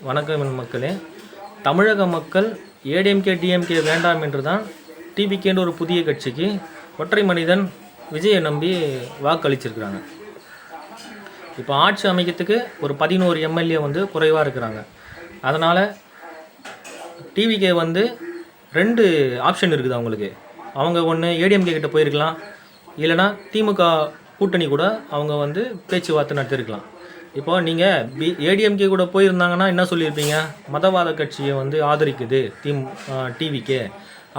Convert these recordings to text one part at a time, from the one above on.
வணக்கம் மக்களே. தமிழக மக்கள் ஏடிஎம்கே டிஎம்கே வேண்டாம் என்று தான் டிவிகேன்ற ஒரு புதிய கட்சிக்கு ஒற்றை மனிதன் விஜயை நம்பி வாக்களிச்சிருக்கிறாங்க. இப்போ ஆட்சி அமைக்கிறதுக்கு ஒரு 11 எம்எல்ஏ குறைவாக இருக்கிறாங்க. அதனால் டிவிகே 2 ஆப்ஷன் இருக்குது அவங்களுக்கு. அவங்க ஒன்று ஏடிஎம்கே கிட்ட போயிருக்கலாம், இல்லைனா திமுக கூட்டணி கூட அவங்க பேச்சுவார்த்தை நடத்திருக்கலாம். இப்போ நீங்கள் ஏடிஎம்கே கூட போயிருந்தாங்கன்னா என்ன சொல்லியிருப்பீங்க? மதவாத கட்சியை ஆதரிக்குது டிவிகே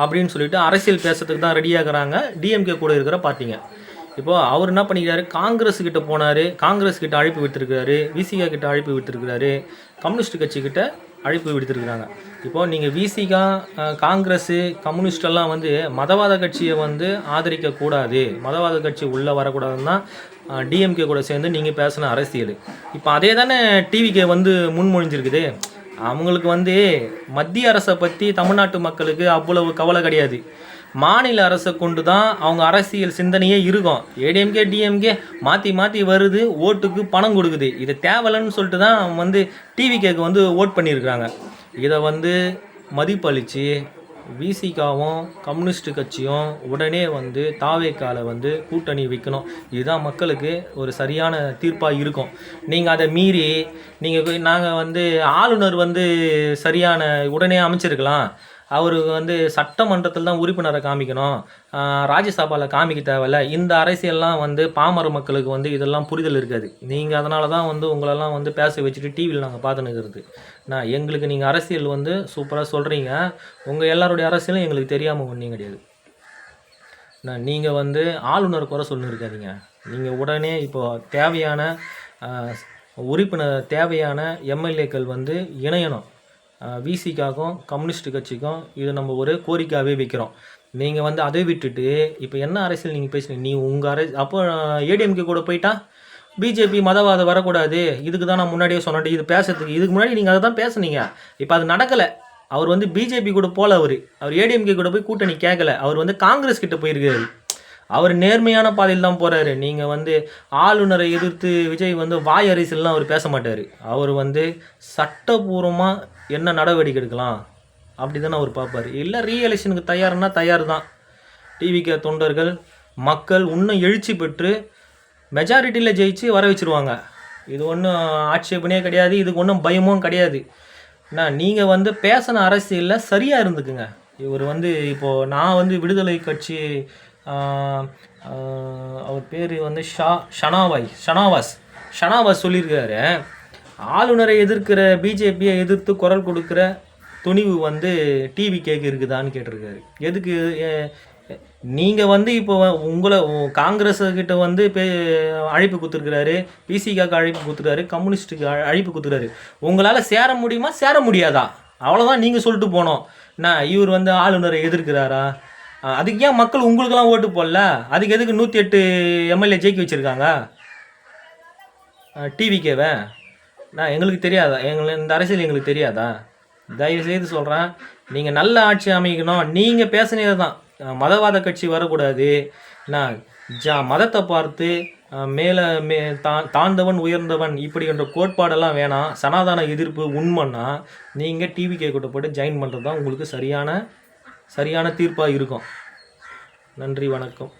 அப்படின்னு சொல்லிட்டு அரசியல் பேசுறதுக்கு தான் ரெடியாகிறாங்க டிஎம்கே கூட இருக்கிற பார்ட்டிங்க. இப்போது அவர் என்ன பண்ணிக்கிறாரு? காங்கிரஸ் கிட்ட போனார், காங்கிரஸ் கிட்ட அழைப்பு விடுத்திருக்கிறாரு, விசிகா கிட்ட அழைப்பு விடுத்திருக்கிறாரு, கம்யூனிஸ்ட் கட்சிக்கிட்ட அழைப்பு விடுத்திருக்கிறாங்க. இப்போது நீங்கள் விசிகா, காங்கிரஸு, கம்யூனிஸ்டெல்லாம் மதவாத கட்சியை ஆதரிக்கக்கூடாது, மதவாத கட்சி உள்ளே வரக்கூடாதுன்னு தான் டிஎம்கே கூட சேர்ந்து நீங்கள் பேசின அரசியல். இப்போ அதே தானே டிவிகே முன்மொழிஞ்சிருக்குது. அவங்களுக்கு மத்திய அரசை பற்றி தமிழ்நாட்டு மக்களுக்கு அவ்வளவு கவலை கிடையாது. மாநில அரசை கொண்டு தான் அவங்க அரசியல் சிந்தனையே இருக்கும். ஏடிஎம்கே டிஎம்கே மாற்றி மாற்றி வருது, ஓட்டுக்கு பணம் கொடுக்குது. இது தேவலைன்னு சொல்லிட்டு தான் டிவிகேக்கு ஓட் பண்ணியிருக்கிறாங்க. இதை மதிப்பளித்து விசிகாவும் கம்யூனிஸ்ட் கட்சியும் உடனே தாவேக்கால கூட்டணி வைக்கணும். இதுதான் மக்களுக்கு ஒரு சரியான தீர்ப்பாக இருக்கும். நீங்கள் அதை மீறி நாங்கள் ஆளுநர் சரியான உடனே அமைச்சிருக்கலாம், அவருக்கு சட்டமன்றத்தில் தான் உறுப்பினரை காமிக்கணும், ராஜ்யசபாவில் காமிக்க தேவையில்ல. இந்த அரசியல்லாம் பாமர மக்களுக்கு இதெல்லாம் புரிதல் இருக்காது. நீங்கள் அதனால தான் உங்களெல்லாம் பேச வச்சுட்டு டிவியில் நாங்கள் பார்த்துன்னு இருக்கிறது. எங்களுக்கு நீங்கள் அரசியல் சூப்பராக சொல்கிறீங்க, உங்கள் எல்லாருடைய அரசியலும் எங்களுக்கு தெரியாமல் ஒன்றும் கிடையாது. நீங்கள் ஆளுநர் குறை சொல்லி இருக்காதீங்க. நீங்கள் உடனே இப்போது தேவையான உறுப்பினர், தேவையான எம்எல்ஏக்கள் இணையணும். விசிகாக்கும் கம்யூனிஸ்ட் கட்சிக்கும் இது நம்ம ஒரு கோரிக்கையாகவே வைக்கிறோம். நீங்கள் அதை விட்டுட்டு இப்போ என்ன அரசியல் நீங்கள் பேசுனீங்க? நீ உங்கள் அப்போ ஏடிஎம்கே கூட போயிட்டா பிஜேபி மதவாதம் வரக்கூடாது, இதுக்கு தான் நான் முன்னாடியே சொன்னேன். இது பேசுறதுக்கு இதுக்கு முன்னாடி நீங்கள் அதை தான் பேசுனீங்க. இப்போ அது நடக்கலை. அவர் பிஜேபி கூட போகல, அவர் ஏடிஎம்கே கூட போய் கூட்டணி கேட்கல. அவர் காங்கிரஸ் கிட்ட போயிருக்காரு. அவர் நேர்மையான பாதையில் தான் போகிறாரு. நீங்கள் ஆளுநரை எதிர்த்து விஜய் வாய் அரசியல்லாம் அவர் பேச மாட்டார். அவர் சட்டபூர்வமாக என்ன நடவடிக்கை எடுக்கலாம் அப்படி தானே அவர் பார்ப்பார். இல்லை ரீஎலெக்ஷனுக்கு தயார்னா தயார் தான். டிவிகே தொண்டர்கள் மக்கள் இன்னும் எழுச்சி பெற்று மெஜாரிட்டியில் ஜெயிச்சு வர வச்சுருவாங்க. இது ஒன்றும் ஆட்சேபனே கிடையாது, இதுக்கு ஒன்றும் பயமும் கிடையாது. நீங்கள் பேசின அரசியலில் சரியாக இருந்துக்குங்க. இவர் இப்போது நான் விடுதலை கட்சி, அவர் பேர் ஷனாவாஸ் சொல்லியிருக்காரு, ஆளுநரை எதிர்க்கிற பிஜேபியை எதிர்த்து குரல் கொடுக்குற துணிவு டிவிகேக்கு இருக்குதான்னு கேட்டிருக்காரு. எதுக்கு? நீங்கள் இப்போ உங்களை காங்கிரஸுக்கிட்ட அழைப்பு கொடுத்துருக்கிறாரு, பிசிகாக்கு அழைப்பு கொடுத்துருக்காரு, கம்யூனிஸ்ட்டுக்கு அழைப்பு கொடுத்துருக்காரு. உங்களால் சேர முடியுமா? சேர முடியாதா? அவ்வளோதான் நீங்கள் சொல்லிட்டு போனோம். இவர் ஆளுநரை எதிர்க்கிறாரா? அதுக்கு ஏன் மக்கள் உங்களுக்கெல்லாம் ஓட்டு போடல? அதுக்கு எதுக்கு 108 எம்எல்ஏ ஜெயிக்க வச்சுருக்காங்க டிவிகேவை? எங்களுக்கு தெரியாதா? இந்த அரசியல் எங்களுக்கு தெரியாதா? தயவுசெய்து சொல்கிறேன், நீங்கள் நல்ல ஆட்சி அமைக்கணும். நீங்கள் பேசுனது தான் மதவாத கட்சி வரக்கூடாது, மதத்தை பார்த்து தாழ்ந்தவன் உயர்ந்தவன் இப்படி என்ற கோட்பாடெல்லாம் வேணாம், சனாதன எதிர்ப்பு உண்மைன்னா நீங்கள் டிவிகே கூட போட்டு ஜாயின் பண்ணுறது தான் உங்களுக்கு சரியான தீர்ப்பாக இருக்கும். நன்றி, வணக்கம்.